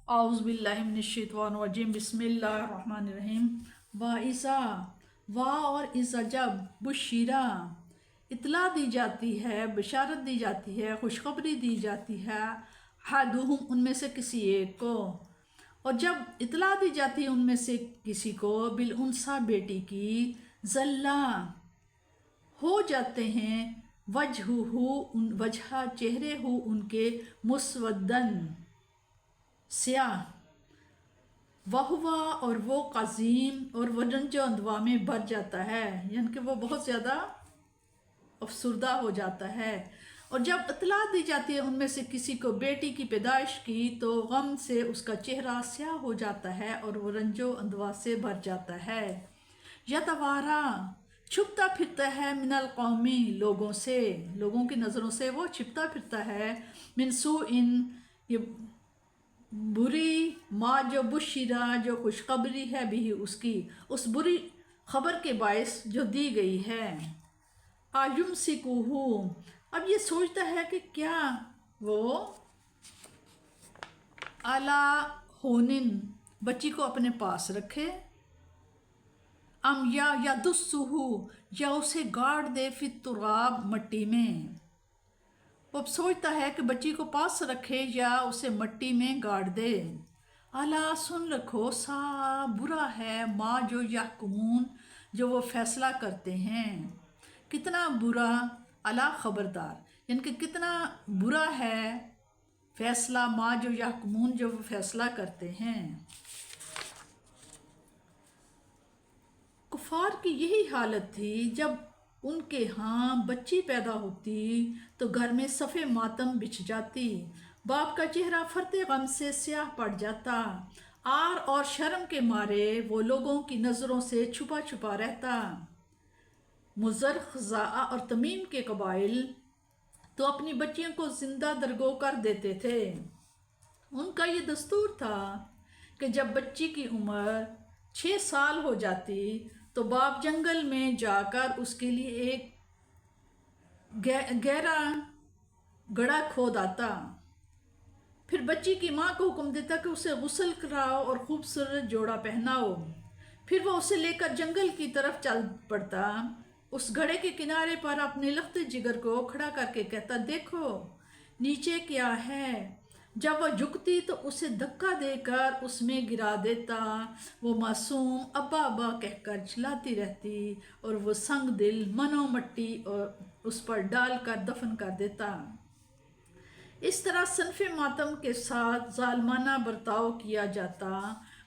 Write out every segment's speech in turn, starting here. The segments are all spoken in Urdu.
اعوذ باللہ من الشیطان الرجیم بسم اللہ الرحمن الرحیم واذا اور اذا جب بشیرہ اطلاع دی جاتی ہے، بشارت دی جاتی ہے، خوشخبری دی جاتی ہے احدہم ان میں سے کسی ایک کو، اور جب اطلاع دی جاتی ہے ان میں سے کسی کو بالانثی بیٹی کی، ظلا ہو جاتے ہیں وجہ چہرے ہو ان کے مسودن سیاہ، وہوا اور وہ قزیم اور وہ رنج و اندوا میں بھر جاتا ہے، یعنی کہ وہ بہت زیادہ افسردہ ہو جاتا ہے۔ اور جب اطلاع دی جاتی ہے ان میں سے کسی کو بیٹی کی پیدائش کی تو غم سے اس کا چہرہ سیاہ ہو جاتا ہے اور وہ رنج و اندوا سے بھر جاتا ہے۔ یتوارا چھپتا پھرتا ہے من القومی لوگوں سے، لوگوں کی نظروں سے وہ چھپتا پھرتا ہے، من سوء یہ بری ما جو بشیرہ جو خوشخبری ہے بھی اس کی، اس بری خبر کے باعث جو دی گئی ہے۔ ایمسکوہ اب یہ سوچتا ہے کہ کیا وہ علی ہونن بچی کو اپنے پاس رکھے، ام یا یدسہ یا اسے گاڑ دے فی التراب مٹی میں، وہ اب سوچتا ہے کہ بچی کو پاس رکھے یا اسے مٹی میں گاڑ دے۔ الا سن رکھو سا برا ہے ما جو یحکمون جو وہ فیصلہ کرتے ہیں، کتنا برا، الا خبردار، یعنی کہ کتنا برا ہے فیصلہ ما جو یحکمون جو وہ فیصلہ کرتے ہیں۔ کفار کی یہی حالت تھی، جب ان کے ہاں بچی پیدا ہوتی تو گھر میں صف ماتم بچھ جاتی، باپ کا چہرہ فرتے غم سے سیاہ پڑ جاتا، آر اور شرم کے مارے وہ لوگوں کی نظروں سے چھپا چھپا رہتا۔ مضر، خزاعہ اور تمیم کے قبائل تو اپنی بچیوں کو زندہ درگو کر دیتے تھے۔ ان کا یہ دستور تھا کہ جب بچی کی عمر 6 سال ہو جاتی تو باپ جنگل میں جا کر اس کے لیے ایک گہرا گڑھا کھود آتا، پھر بچی کی ماں کو حکم دیتا کہ اسے غسل کراؤ اور خوبصورت جوڑا پہناؤ، پھر وہ اسے لے کر جنگل کی طرف چل پڑتا، اس گڑھے کے کنارے پر اپنے لخت جگر کو کھڑا کر کے کہتا دیکھو نیچے کیا ہے، جب وہ جھکتی تو اسے دھکا دے کر اس میں گرا دیتا، وہ معصوم ابا ابا کہہ کر چلاتی رہتی اور وہ سنگ دل منو مٹی اور اس پر ڈال کر دفن کر دیتا۔ اس طرح صنف ماتم کے ساتھ ظالمانہ برتاؤ کیا جاتا،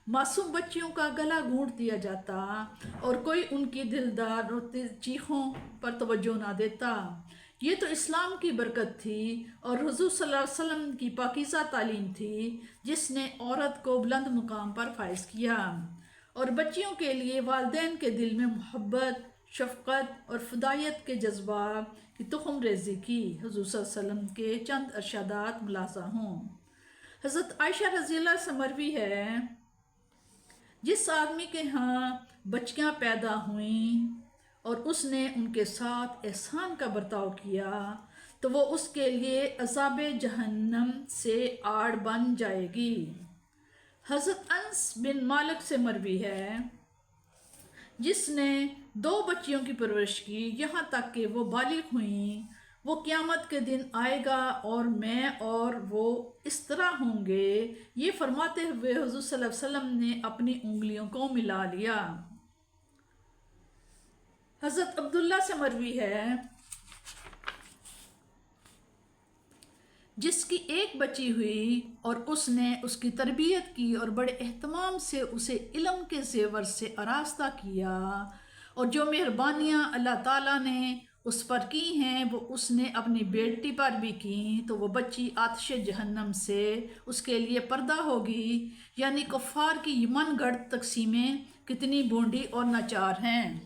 معصوم بچیوں کا گلا گھونٹ دیا جاتا اور کوئی ان کی دلدار چیخوں پر توجہ نہ دیتا۔ یہ تو اسلام کی برکت تھی اور حضور صلی اللہ علیہ وسلم کی پاکیزہ تعلیم تھی جس نے عورت کو بلند مقام پر فائز کیا اور بچیوں کے لیے والدین کے دل میں محبت، شفقت اور فدائیت کے جذبات کی تخم ریزی کی۔ حضور صلی اللہ علیہ وسلم کے چند ارشادات ملاحظہ ہوں۔ حضرت عائشہ رضی اللہ سے مروی ہے، جس آدمی کے ہاں بچیاں پیدا ہوئیں اور اس نے ان کے ساتھ احسان کا برتاؤ کیا تو وہ اس کے لیے عذاب جہنم سے آڑ بن جائے گی۔ حضرت انس بن مالک سے مروی ہے، جس نے 2 بچیوں کی پرورش کی یہاں تک کہ وہ بالغ ہوئیں، وہ قیامت کے دن آئے گا اور میں اور وہ اس طرح ہوں گے، یہ فرماتے ہوئے حضور صلی اللہ علیہ وسلم نے اپنی انگلیوں کو ملا لیا۔ حضرت عبداللہ سے مروی ہے، جس کی ایک بچی ہوئی اور اس نے اس کی تربیت کی اور بڑے اہتمام سے اسے علم کے زیور سے آراستہ کیا، اور جو مہربانیاں اللہ تعالیٰ نے اس پر کی ہیں وہ اس نے اپنی بیٹی پر بھی کی، تو وہ بچی آتش جہنم سے اس کے لیے پردہ ہوگی۔ یعنی کفار کی یہ من گھڑت تقسیمیں کتنی بونڈی اور ناچار ہیں۔